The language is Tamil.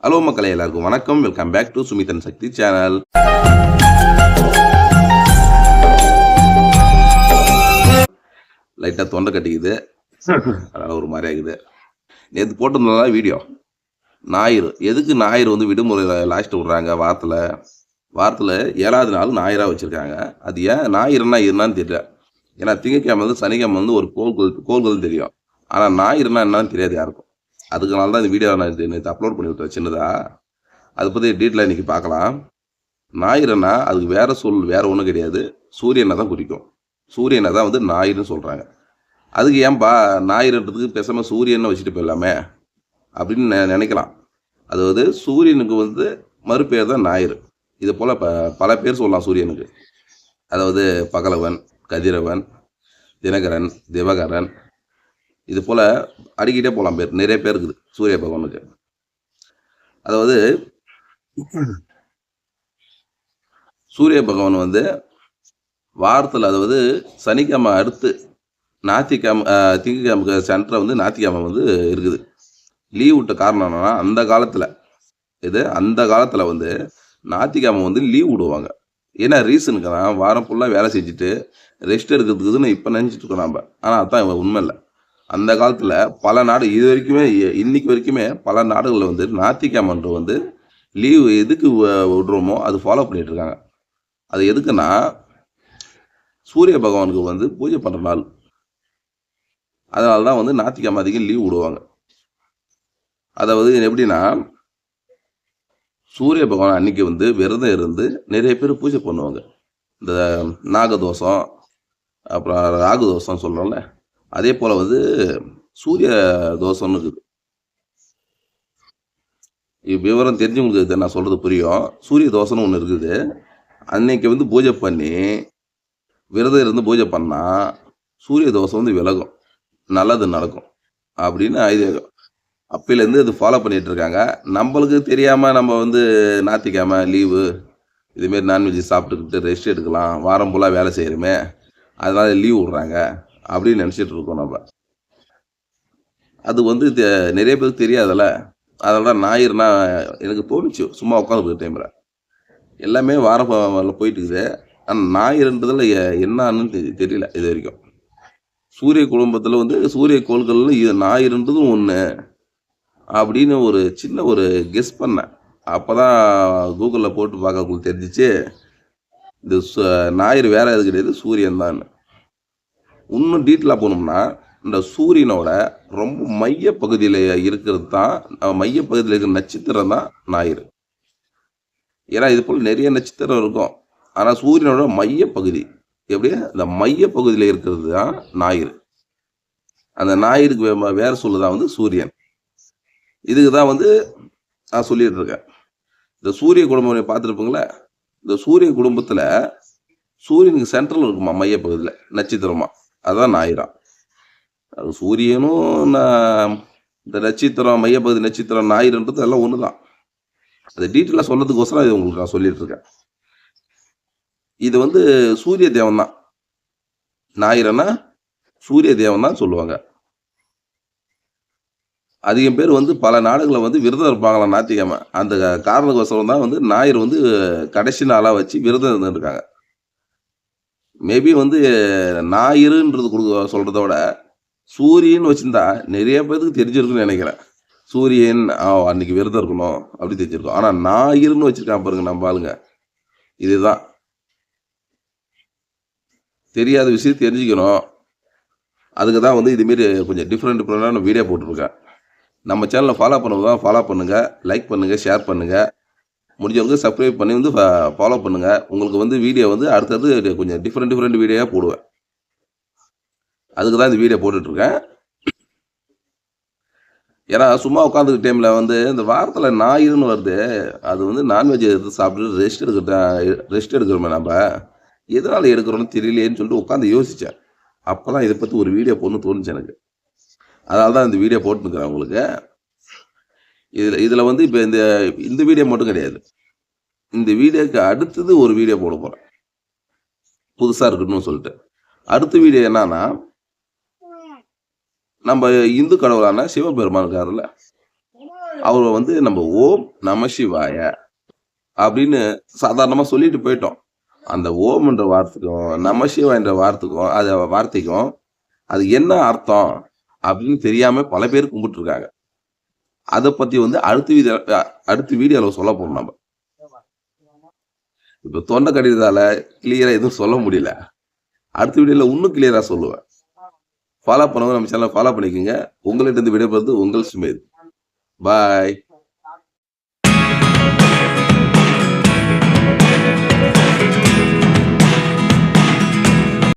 ஹலோ மக்களே, எல்லாருக்கும் வணக்கம். Welcome back to Sumit and Sakthi channel. லைட்டாக தொண்டை கட்டிக்குது, அதனால் ஒரு மாதிரி ஆகுது. நேற்று போட்டிருந்தா வீடியோ ஞாயிறு. எதுக்கு ஞாயிறு வந்து விடுமுறையில் லாஸ்ட்டு விட்றாங்க? வாரத்தில் 7வது நாள் ஞாயிறாக வச்சுருக்காங்க. அது ஏன் ஞாயிறுனா என்னன்னு தெரியல. ஏன்னா திங்கக்கிழமை வந்து சனிக்கிழமை வந்து ஒரு கோள்கள் தெரியும். ஆனால் ஞாயிறுனா என்னன்னு தெரியாது யாருக்கும். அதுக்குனால தான் இந்த வீடியோ நான் நேற்று அப்லோட் பண்ணி விட்டேன் சின்னதாக. அதை பற்றி டீட்டெயிலாக இன்றைக்கி பார்க்கலாம். ஞாயிறுனா அதுக்கு வேறு ஒன்றும் கிடையாது. சூரியனை தான் குறிக்கும். சூரியனை தான் வந்து ஞாயிறுன்னு சொல்கிறாங்க. அதுக்கு ஏன்பா ஞாயிறுன்றதுக்கு பேசாமல் சூரியனை வச்சுட்டு போயிடலாமே அப்படின்னு நினைக்கலாம். அதாவது சூரியனுக்கு வந்து மறுபேர் தான் ஞாயிறு. இது போல் பல பேர் சொல்லலாம் சூரியனுக்கு. அதாவது பகலவன், கதிரவன், தினகரன், திவகரன், இது போல் அடிக்கிட்டே போகலாம். நிறைய பேர் இருக்குது சூரிய பகவானுக்கு. அதாவது சூரிய பகவான் வந்து வாரத்தில், அதாவது சனிக்கிழமை அடுத்து திங்கக்கிழமை சென்டரை வந்து ஞாயிற்றுக்கிழமை வந்து இருக்குது. லீவ் விட்ட காரணம் என்னன்னா, அந்த காலத்தில் வந்து ஞாயிற்றுக்கிழமை வந்து லீவ் விடுவாங்க. ஏன்னா ரீசனுக்குன்னா வாரம் ஃபுல்லாக வேலை செஞ்சுட்டு ரெஸ்ட் எடுக்கிறதுக்குன்னு இப்போ நினச்சிட்டு இருக்கோம் நம்ம. ஆனால் அதுதான் உண்மை இல்லை. அந்த காலத்தில் பல நாடு இன்னைக்கு வரைக்குமே பல நாடுகளில் வந்து ஞாயிற்றுக்கிழமைன்ற வந்து லீவு எதுக்கு விடுறோமோ அது ஃபாலோ பண்ணிட்டு இருக்காங்க. அது எதுக்குன்னா சூரிய பகவானுக்கு வந்து பூஜை பண்ணுற நாள். அதனால தான் வந்து ஞாயிற்றுக்கிழமை அதிகம் லீவ் விடுவாங்க. அதாவது எப்படின்னா, சூரிய பகவான் அன்னைக்கு வந்து விரதம் இருந்து நிறைய பேர் பூஜை பண்ணுவாங்க. இந்த நாகதோஷம், அப்புறம் ராகு தோஷம் சொல்கிறோம்ல, அதே போல் வந்து சூரிய தோஷம்னு இருக்குது. விவரம் தெரிஞ்சவங்களுக்கு நான் சொல்கிறது புரியும். சூரிய தோஷம்னு ஒன்று இருக்குது. அன்னைக்கு வந்து பூஜை பண்ணி விரதம் இருந்து பூஜை பண்ணால் சூரிய தோஷம் வந்து விலகும், நல்லது நடக்கும் அப்படின்னு ஐதீகம். அப்போலேருந்து அது ஃபாலோ பண்ணிகிட்டு இருக்காங்க. நம்மளுக்கு தெரியாமல் நம்ம வந்து ஞாயிற்றுக்கிழமை லீவு, இதுமாரி நான்வெஜ் சாப்பிட்டுக்கிட்டு ரெஸ்ட் எடுக்கலாம், வாரம் ஃபுல்லாக வேலை செய்கிறோமே, அதனால் லீவ் விட்றாங்க அப்படின்னு நினச்சிட்டு இருக்கோம் நம்ம. அது வந்து நிறைய பேருக்கு தெரியாதல்ல. அதனால தான் ஞாயிறுனா எனக்கு தோணுச்சு. சும்மா உட்காந்துருக்க டைமில் எல்லாமே வாரம் போயிட்டு இருக்குது. ஆனால் ஞாயிறுன்றதில் என்னன்னு தெரியல இது வரைக்கும். சூரிய குடும்பத்தில் வந்து சூரிய கோள்களில் இது ஞாயிறுன்றதும் ஒன்று அப்படின்னு ஒரு சின்ன ஒரு கெஸ் பண்ணேன். அப்போ தான் கூகுளில் போட்டு பார்க்கறதுக்கு தெரிஞ்சிச்சு, இந்த ஞாயிறு வேறு எது கிடையாது, சூரியன் தான். இன்னும் டீட்டெயிலாக போனோம்னா, இந்த சூரியனோட ரொம்ப மையப்பகுதியில் இருக்கிறது தான், மையப்பகுதியில் இருக்கிற நட்சத்திரம் தான் ஞாயிறு. ஏன்னா இது போல் நிறைய நட்சத்திரம் இருக்கும். ஆனால் சூரியனோட மையப்பகுதி எப்படியா இந்த மையப்பகுதியில் இருக்கிறது தான் ஞாயிறு. அந்த ஞாயிறுக்கு வேறு சொல்லுதான் வந்து சூரியன். இதுக்கு தான் வந்து நான் சொல்லிட்டு இருக்கேன். இந்த சூரிய குடும்பம் பார்த்துருப்பீங்களே, இந்த சூரிய குடும்பத்தில் சூரியனுக்கு சென்ட்ரல் இருக்குமா மையப்பகுதியில் நட்சத்திரமா, அதுதான் ஞாயிறா. அது சூரியனும் இந்த நட்சத்திரம் மையப்பகுதி நட்சத்திரம் ஞாயிறுன்றது எல்லாம் ஒன்று தான். அது டீட்டெயிலாக சொல்றதுக்கோசரம் இது உங்களுக்கு நான் சொல்லிட்டு இருக்கேன். இது வந்து சூரிய தேவன் தான். ஞாயிறுனா சூரிய தேவன் தான் சொல்லுவாங்க. அதிகம் பேர் வந்து பல நாடுகளில் வந்து விரதம் இருப்பாங்களாம் ஞாயிற்றுக்கிழமை. அந்த காரணக்கோசரம் தான் வந்து ஞாயிறு வந்து கடைசி நாளாக வச்சு விரதம் இருந்துருக்காங்க. மேபி வந்து ஞாயிறுன்றது சொல்கிறத விட சூரியன் வச்சுருந்தா நிறைய பேருக்கு தெரிஞ்சிருக்குன்னு நினைக்கிறேன். சூரியன் அன்னைக்கு விரதம் இருக்கணும் அப்படி தெரிஞ்சிருக்கும். ஆனால் ஞாயிறுன்னு வச்சுருக்கான் பாருங்க நம்ம ஆளுங்க. இதுதான் தெரியாத விஷயம் தெரிஞ்சுக்கணும். அதுக்கு தான் வந்து இதுமாரி கொஞ்சம் டிஃப்ரெண்டான வீடியோ போட்டுருக்கேன். நம்ம சேனலை ஃபாலோ பண்ணுங்கள், லைக் பண்ணுங்கள், ஷேர் பண்ணுங்கள். முடிஞ்சவங்க சப்ஸ்கிரைப் பண்ணி வந்து ஃபாலோ பண்ணுங்கள். உங்களுக்கு வந்து வீடியோ வந்து அடுத்தது கொஞ்சம் டிஃப்ரெண்ட் வீடியோவாக போடுவேன். அதுக்கு தான் இந்த வீடியோ போட்டுட்ருக்கேன். ஏன்னா சும்மா உட்காந்துக்க டைமில் வந்து இந்த வாரத்தில் ஞாயிறுன்னு வருது, அது வந்து நான்வெஜ் எடுத்து சாப்பிட்டு ரெஸ்ட் எடுக்கிறோமே நம்ம, எதனால் எடுக்கிறோன்னு தெரியலேன்னு சொல்லிட்டு உட்காந்து யோசித்தேன். அப்போ தான் இதை பற்றி ஒரு வீடியோ போடணும்னு தோணுச்சு எனக்கு. அதனால தான் இந்த வீடியோ போட்டுருக்குறேன் உங்களுக்கு. இதில் வந்து இப்போ இந்த வீடியோ மட்டும் கிடையாது. இந்த வீடியோக்கு அடுத்தது ஒரு வீடியோ போட போகிறேன், புதுசாக இருக்கணும்னு சொல்லிட்டு. அடுத்த வீடியோ என்னன்னா, நம்ம இந்து கடவுளான சிவபெருமான் இருக்காருல்ல, அவர வந்து நம்ம ஓம் நம சிவாய அப்படின்னு சாதாரணமா சொல்லிட்டு போயிட்டோம். அந்த ஓம் என்ற வார்த்தைக்கும், நம சிவாய என்ற வார்த்தைக்கும் அது என்ன அர்த்தம் அப்படின்னு தெரியாம பல பேர் கும்பிட்டுருக்காங்க. அத பத்தி வந்து அடுத்த வீடியோல சொல்லப் போறோம் நம்ம. இப்ப தொண்டை கடிதத்தால கிளியரா எதுவும் சொல்ல முடியல. அடுத்த வீடியோல இன்னும் கிளியரா சொல்லுவேன். ஃபாலோ பண்ணுங்க. நம்ம சேனல ஃபாலோ பண்ணிக்கங்க. உங்களிடமிருந்து விடைபெறுவது உங்கள் சுமேத். பாய்.